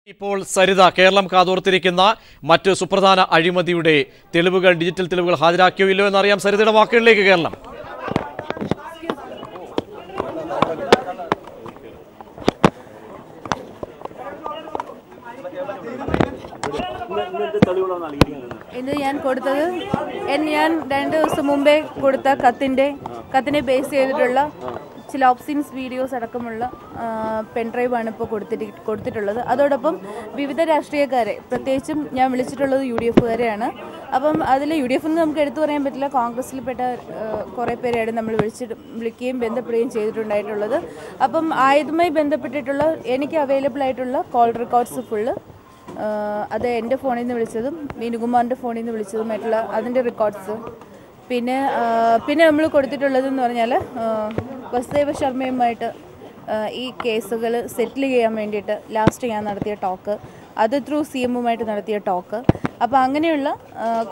ഇപ്പോൾ സരിത കേരളം കാതോർത്തിരിക്കുന്ന മറ്റ് സുപ്രധാന അഴിമതിയുടെ തെളിവുകൾ ഡിജിറ്റൽ തെളിവുകൾ ഹാജരാക്കിയോ ഇല്ലോ എന്നറിയാം. സരിതയുടെ വാക്കുകളിലേക്ക് കേരളം. ഇത് ഞാൻ കൊടുത്തത് ഞാൻ 2 ദിവസം മുമ്പേ കൊടുത്ത കത്തിനെ ബേസ് ചെയ്തിട്ടുള്ള ചില ഓപ്സിൻസ് വീഡിയോസ് അടക്കമുള്ള പെൻഡ്രൈവാണ് ഇപ്പോൾ കൊടുത്തിട്ടുള്ളത്. അതോടൊപ്പം വിവിധ രാഷ്ട്രീയക്കാരെ, പ്രത്യേകിച്ചും ഞാൻ വിളിച്ചിട്ടുള്ളത് UDF-കാരെയാണ്. അപ്പം അതിൽ UDF എന്ന് നമുക്ക് എടുത്തു പറയാൻ പറ്റില്ല, കോൺഗ്രസ്സിൽപ്പെട്ട കുറേ പേരെയാണ് നമ്മൾ വിളിക്കുകയും ബന്ധപ്പെടുകയും ചെയ്തിട്ടുണ്ടായിട്ടുള്ളത്. അപ്പം ആയതുമായി ബന്ധപ്പെട്ടിട്ടുള്ള എനിക്ക് അവൈലബിൾ ആയിട്ടുള്ള കോൾ റെക്കോർഡ്സ് ഫുള്ള്, അത് എൻ്റെ ഫോണിൽ നിന്ന് വിളിച്ചതും മീനുകുമാറിൻ്റെ ഫോണിൽ നിന്ന് വിളിച്ചതുമായിട്ടുള്ള അതിൻ്റെ റെക്കോർഡ്സ്, പിന്നെ നമ്മൾ കൊടുത്തിട്ടുള്ളതെന്ന് പറഞ്ഞാൽ വസുദേവ ശർമ്മയുമായിട്ട് ഈ കേസുകൾ സെറ്റിൽ ചെയ്യാൻ വേണ്ടിയിട്ട് ലാസ്റ്റ് ഞാൻ നടത്തിയ ടോക്ക്, അത് ത്രൂ CM-ഉമായിട്ട് നടത്തിയ ടോക്ക്. അപ്പോൾ അങ്ങനെയുള്ള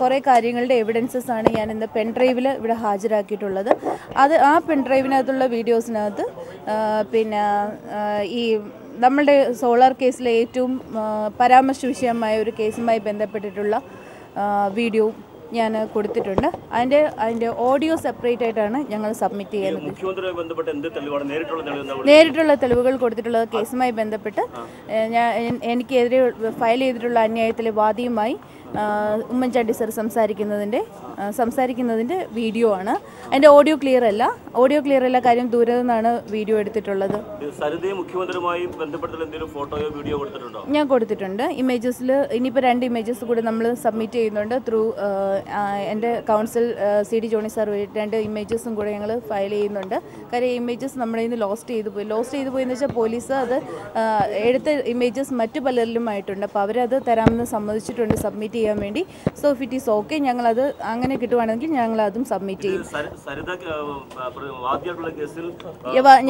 കുറേ കാര്യങ്ങളുടെ എവിഡൻസസ് ആണ് ഞാൻ ഇന്ന് പെൻഡ്രൈവിൽ ഇവിടെ ഹാജരാക്കിയിട്ടുള്ളത്. ആ പെൻഡ്രൈവിനകത്തുള്ള വീഡിയോസിനകത്ത് പിന്നെ ഈ നമ്മളുടെ സോളാർ കേസിലെ ഏറ്റവും പരാമർശ വിഷയമായ ഒരു കേസുമായി ബന്ധപ്പെട്ടിട്ടുള്ള വീഡിയോ ഞാൻ കൊടുത്തിട്ടുണ്ട്. അതിൻ്റെ ഓഡിയോ സെപ്പറേറ്റ് ആയിട്ടാണ് ഞങ്ങൾ സബ്മിറ്റ് ചെയ്യുന്നത്. നേരിട്ടുള്ള തെളിവുകൾ കൊടുത്തിട്ടുള്ളത് കേസുമായി ബന്ധപ്പെട്ട് എനിക്കെതിരെ ഫയൽ ചെയ്തിട്ടുള്ള അന്യായത്തിലെ വാദിയുമായി ഉമ്മൻചാണ്ടി സർ സംസാരിക്കുന്നതിൻ്റെ വീഡിയോ ആണ്. അതിൻ്റെ ഓഡിയോ ക്ലിയർ അല്ല, കാര്യം ദൂരെ നിന്നാണ് വീഡിയോ എടുത്തിട്ടുള്ളത്. ഞാൻ കൊടുത്തിട്ടുണ്ട് ഇമേജസിൽ. ഇനിയിപ്പോൾ 2 ഇമേജസ് കൂടി നമ്മൾ സബ്മിറ്റ് ചെയ്യുന്നുണ്ട് ത്രൂ എൻ്റെ കൗൺസിൽ CD ജോണി സാർ വഴി 2 ഇമേജസും കൂടെ ഞങ്ങൾ ഫയൽ ചെയ്യുന്നുണ്ട്. കാര്യം ഇമേജസ് നമ്മുടെ കയ്യിൽ നിന്ന് ലോസ്റ്റ് ചെയ്ത് പോയി എന്ന് വെച്ചാൽ പോലീസ് അത് എടുത്ത ഇമേജസ് മറ്റു പലരിലുമായിട്ടുണ്ട്. അപ്പോൾ അവരത് തരാമെന്ന് സമ്മതിച്ചിട്ടുണ്ട് സബ്മിറ്റ് ചെയ്യാൻ വേണ്ടി. So if it is okay, ഞങ്ങളത് അങ്ങനെ കിട്ടുവാണെങ്കിൽ ഞങ്ങൾ അതും സബ്മിറ്റ് ചെയ്യും.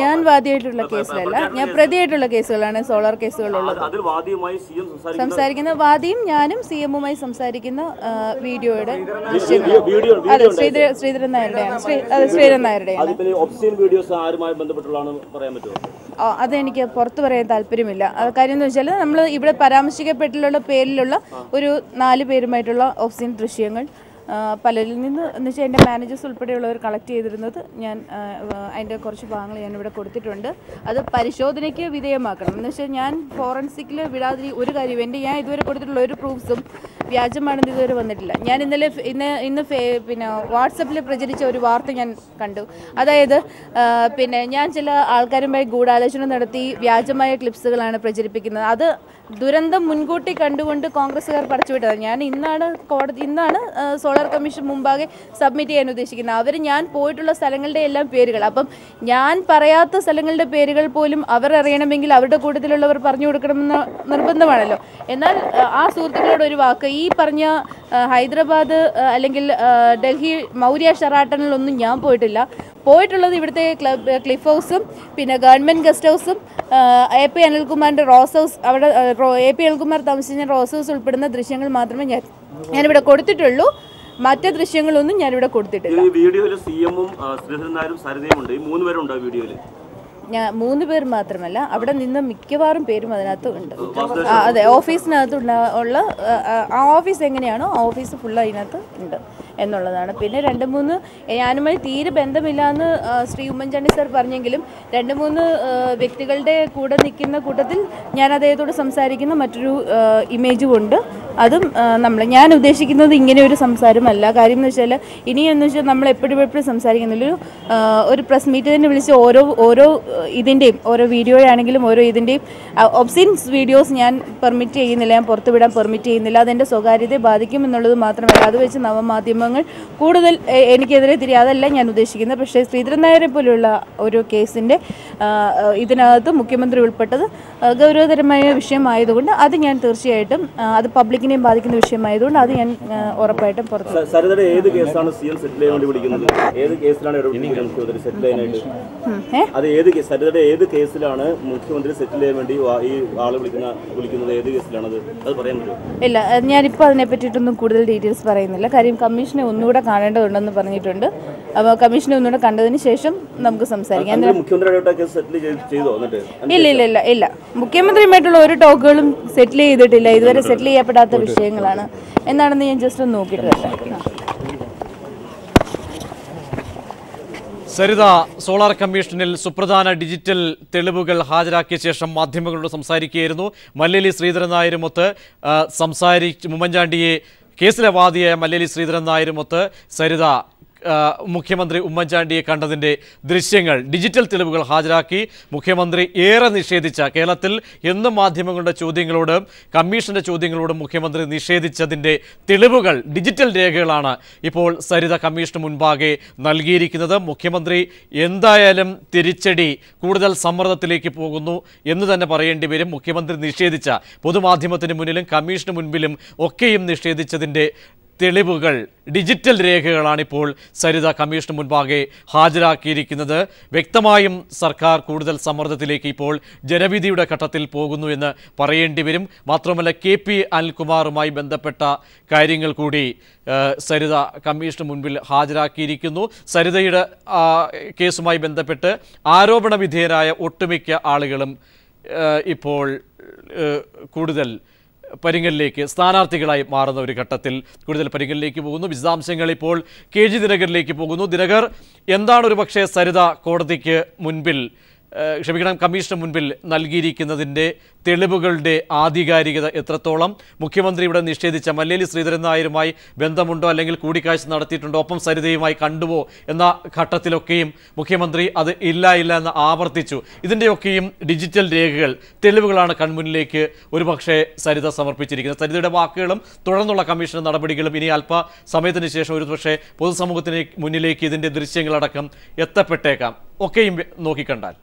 ഞാൻ വാദിയായിട്ടുള്ള കേസിലല്ല, ഞാൻ പ്രതിയായിട്ടുള്ള കേസുകളാണ് സോളാർ കേസുകളുള്ളത്. വാദിയും ഞാനും CM-ഉമായി സംസാരിക്കുന്ന വീഡിയോയുടെ ശ്രീധരൻ നായരുടെയാണ്. അതെനിക്ക് പുറത്തു പറയാൻ താല്പര്യമില്ല. കാര്യം എന്ന് വെച്ചാൽ നമ്മൾ ഇവിടെ പരാമർശിക്കപ്പെട്ടിട്ടുള്ള പേരിലുള്ള ഒരു 4 പേരുമായിട്ടുള്ള ഓഫ്സീൻ ദൃശ്യങ്ങൾ പലരിൽ നിന്ന് എന്ന് വെച്ചാൽ എൻ്റെ മാനേജേഴ്സ് ഉൾപ്പെടെയുള്ളവർ കളക്ട് ചെയ്തിരുന്നത് ഞാൻ അതിൻ്റെ കുറച്ച് ഭാഗങ്ങൾ ഞാനിവിടെ കൊടുത്തിട്ടുണ്ട്. അത് പരിശോധനയ്ക്ക് വിധേയമാക്കണം. എന്ന് വെച്ചാൽ ഞാൻ ഫോറൻസിക്കിൽ വിടാതിരി ഒരു കാര്യം ഞാൻ ഇതുവരെ കൊടുത്തിട്ടുള്ള ഒരു പ്രൂഫ്സും വ്യാജമാണെന്ന് ഇതുവരെ വന്നിട്ടില്ല. ഞാൻ ഇന്ന് പിന്നെ വാട്സപ്പിൽ പ്രചരിച്ച ഒരു വാർത്ത ഞാൻ കണ്ടു. അതായത് പിന്നെ ഞാൻ ചില ആൾക്കാരുമായി ഗൂഢാലോചന നടത്തി വ്യാജമായ ക്ലിപ്സുകളാണ് പ്രചരിപ്പിക്കുന്നത്. അത് ദുരന്തം മുൻകൂട്ടി കണ്ടുകൊണ്ട് കോൺഗ്രസ്സുകാർ പടച്ചുവിട്ടതാണ്. ഞാൻ ഇന്നാണ് സോളാർ കമ്മീഷൻ മുമ്പാകെ സബ്മിറ്റ് ചെയ്യാൻ ഉദ്ദേശിക്കുന്നത്. ഞാൻ പോയിട്ടുള്ള സ്ഥലങ്ങളുടെ എല്ലാം പേരുകൾ, അപ്പം ഞാൻ പറയാത്ത സ്ഥലങ്ങളുടെ പേരുകൾ പോലും അവർ അറിയണമെങ്കിൽ അവരുടെ കൂട്ടത്തിലുള്ളവർ പറഞ്ഞു കൊടുക്കണമെന്ന് നിർബന്ധമാണല്ലോ. എന്നാൽ ആ സുഹൃത്തുക്കളോട് ഒരു വാക്ക്, ഈ പറഞ്ഞ ഹൈദരാബാദ് അല്ലെങ്കിൽ ഡൽഹി മൗര്യ ഷെറാട്ടണിലൊന്നും ഞാൻ പോയിട്ടുള്ളത് ഇവിടുത്തെ ക്ലിഫ് ഹൗസും പിന്നെ ഗവൺമെൻറ് ഗസ്റ്റ് ഹൗസും AP അനിൽകുമാറിൻ്റെ റോസ് ഹൗസ്, അവിടെ AP അനിൽകുമാർ താമസിച്ച റോസ് ഹൗസ് ഉൾപ്പെടുന്ന ദൃശ്യങ്ങൾ മാത്രമേ ഞാനിവിടെ കൊടുത്തിട്ടുള്ളൂ. മറ്റു ദൃശ്യങ്ങളൊന്നും ഞാനിവിടെ കൊടുത്തിട്ടില്ല. ഞാൻ 3 പേർ മാത്രമല്ല, അവിടെ നിന്ന് മിക്കവാറും പേരും അതിനകത്ത് ഉണ്ട്. അതെ, ഓഫീസിനകത്ത് ഉള്ള ആ ഓഫീസ് എങ്ങനെയാണോ ആ ഓഫീസ് ഫുള്ള് അതിനകത്ത് ഉണ്ട് എന്നുള്ളതാണ്. പിന്നെ 2-3 ഞാനുമായി തീരെ ബന്ധമില്ലാന്ന് ശ്രീ ഉമ്മൻചാണ്ടി സാർ പറഞ്ഞെങ്കിലും 2-3 വ്യക്തികളുടെ കൂടെ നിൽക്കുന്ന കൂട്ടത്തിൽ ഞാൻ അദ്ദേഹത്തോട് സംസാരിക്കുന്ന മറ്റൊരു ഇമേജും ഉണ്ട്. അതും ഞാൻ ഉദ്ദേശിക്കുന്നത് ഇങ്ങനെ ഒരു സംസാരമല്ല. കാര്യം എന്ന് വെച്ചാൽ ഇനിയെന്ന് വെച്ചാൽ നമ്മൾ എപ്പോഴും സംസാരിക്കുന്നില്ല. ഒരു പ്രസ് മീറ്റ് തന്നെ വിളിച്ച് ഓരോ ഇതിൻ്റെയും ഓരോ വീഡിയോയാണെങ്കിലും ഓരോ ഇതിൻ്റെയും ഒബ്സിൻസ് വീഡിയോസ് ഞാൻ പെർമിറ്റ് ചെയ്യുന്നില്ല, ഞാൻ പുറത്തുവിടാൻ പെർമിറ്റ് ചെയ്യുന്നില്ല. അതെൻ്റെ സ്വകാര്യതയെ ബാധിക്കും എന്നുള്ളത് മാത്രമല്ല, അത് വെച്ച് നവമാധ്യമങ്ങൾ കൂടുതൽ എനിക്കെതിരെ അതല്ല ഞാൻ ഉദ്ദേശിക്കുന്നത്. പക്ഷേ ശ്രീധരൻ നായരെ പോലെയുള്ള ഒരു കേസിൻ്റെ ഇതിനകത്ത് മുഖ്യമന്ത്രി ഉൾപ്പെട്ടത് ഗൗരവതരമായ വിഷയമായതുകൊണ്ട് അത് ഞാൻ തീർച്ചയായിട്ടും അത് പബ്ലിക്കിനെയും ബാധിക്കുന്ന വിഷയമായതുകൊണ്ട് അത് ഞാൻ ഉറപ്പായിട്ടും പുറത്തു. ഏത് കേസിലാണ് മുഖ്യമന്ത്രി സെറ്റിൽ ചെയ്യാൻ വേണ്ടി ഈ ആളെ വിളിക്കുന്നത്? ഏത് കേസിലാണത് അത് പറയാൻ പറ്റുമോ? ഇല്ല, ഞാനിപ്പോൾ അതിനെ പറ്റിയിട്ടൊന്നും കൂടുതൽ ഡീറ്റെയിൽസ് പറയുന്നില്ല. കാര്യം കമ്മീഷൻ കമ്മീഷനെ ഒന്നുകൂടെ കാണേണ്ടതുണ്ടെന്ന് പറഞ്ഞിട്ടുണ്ട്. അപ്പോൾ കമ്മീഷനെ ഒന്നുകൂടെ കണ്ടതിന് ശേഷം നമുക്ക് സംസാരിക്കാം. ഇല്ല മുഖ്യമന്ത്രിയുമായിട്ടുള്ള ഒരു ടോക്കുകളും സെറ്റിൽ ചെയ്തിട്ടില്ല. ഇതുവരെ സെറ്റിൽ ചെയ്യപ്പെടാത്ത വിഷയങ്ങളാണ്. എന്താണെന്ന് ഞാൻ ജസ്റ്റ് ഒന്ന് നോക്കിയിട്ട് വരാം. സരിത, സോളാർ കമ്മീഷനിൽ സുപ്രധാന ഡിജിറ്റൽ തെളിവുകൾ ഹാജരാക്കിയ ശേഷം മാധ്യമങ്ങളോട് സംസാരിക്കുകയായിരുന്നു. മല്ലേലി ശ്രീധരൻ നായരുമൊത്ത് ഉമ്മൻചാണ്ടിയെ കേസിലെ വാദിയായ മല്ലേലി ശ്രീധരൻ നായരുമൊത്ത് സരിത മുഖ്യമന്ത്രി ഉമ്മൻചാണ്ടിയെ കണ്ടതിൻ്റെ ദൃശ്യങ്ങൾ, ഡിജിറ്റൽ തെളിവുകൾ ഹാജരാക്കി. മുഖ്യമന്ത്രി ഏറെ നിഷേധിച്ച, കേരളത്തിൽ എന്നും മാധ്യമങ്ങളുടെ ചോദ്യങ്ങളോട് കമ്മീഷന്റെ ചോദ്യങ്ങളോടും മുഖ്യമന്ത്രി നിഷേധിച്ചതിൻ്റെ തെളിവുകൾ, ഡിജിറ്റൽ രേഖകളാണ് ഇപ്പോൾ സരിത കമ്മീഷന് മുൻപാകെ നൽകിയിരിക്കുന്നത്. മുഖ്യമന്ത്രി എന്തായാലും തിരിച്ചടി, കൂടുതൽ സമ്മർദ്ദത്തിലേക്ക് പോകുന്നു എന്ന് തന്നെ പറയേണ്ടി വരും. മുഖ്യമന്ത്രി നിഷേധിച്ച, പൊതുമാധ്യമത്തിന് മുന്നിലും കമ്മീഷന് മുൻപിലും ഒക്കെയും നിഷേധിച്ചതിൻ്റെ തെളിവുകൾ, ഡിജിറ്റൽ രേഖകളാണ് ഇപ്പോൾ സരിത കമ്മീഷന് മുൻപാകെ ഹാജരാക്കിയിരിക്കുന്നത്. വ്യക്തമായും സർക്കാർ കൂടുതൽ സമ്മർദ്ദത്തിലേക്ക് ഇപ്പോൾ ജനവിധിയുടെ ഘട്ടത്തിൽ പോകുന്നു എന്ന് പറയേണ്ടി വരും. മാത്രമല്ല, KP അനിൽകുമാറുമായി ബന്ധപ്പെട്ട കാര്യങ്ങൾ കൂടി സരിത കമ്മീഷന് മുൻപിൽ ഹാജരാക്കിയിരിക്കുന്നു. സരിതയുടെ കേസുമായി ബന്ധപ്പെട്ട് ആരോപണ വിധേയരായ ഒട്ടുമിക്ക ആളുകളും ഇപ്പോൾ കൂടുതൽ പരിങ്ങലിലേക്ക് സ്ഥാനാർത്ഥികളായി മാറുന്ന ഒരു ഘട്ടത്തിൽ കൂടുതൽ പരിങ്ങലിലേക്ക് പോകുന്നു. വിശദാംശങ്ങൾ ഇപ്പോൾ KG ദിനകറിലേക്ക് പോകുന്നു. ദിനകർ, എന്താണ് ഒരു പക്ഷേ സരിത കോടതിക്ക് മുൻപിൽ, കമ്മീഷന് മുൻപിൽ നൽകിയിരിക്കുന്നതിൻ്റെ തെളിവുകളുടെ ആധികാരികത എത്രത്തോളം? മുഖ്യമന്ത്രി ഇവിടെ നിഷേധിച്ച മല്ലേലി ശ്രീധരൻ നായരുമായി ബന്ധമുണ്ടോ, അല്ലെങ്കിൽ കൂടിക്കാഴ്ച നടത്തിയിട്ടുണ്ടോ, ഒപ്പം സരിതയുമായി കണ്ടുവോ എന്ന ഘട്ടത്തിലൊക്കെയും മുഖ്യമന്ത്രി അത് ഇല്ല എന്ന് ആവർത്തിച്ചു. ഇതിൻ്റെയൊക്കെയും ഡിജിറ്റൽ രേഖകൾ, തെളിവുകളാണ് കൺമുന്നിലേക്ക് ഒരുപക്ഷെ സരിത സമർപ്പിച്ചിരിക്കുന്നത്. സരിതയുടെ വാക്കുകളും തുടർന്നുള്ള കമ്മീഷൻ നടപടികളും ഇനി അല്പസമയത്തിന് ശേഷം ഒരുപക്ഷെ പൊതുസമൂഹത്തിന് മുന്നിലേക്ക് ഇതിൻ്റെ ദൃശ്യങ്ങളടക്കം എത്തപ്പെട്ടേക്കാം. ഒക്കെയും നോക്കിക്കണ്ടാൽ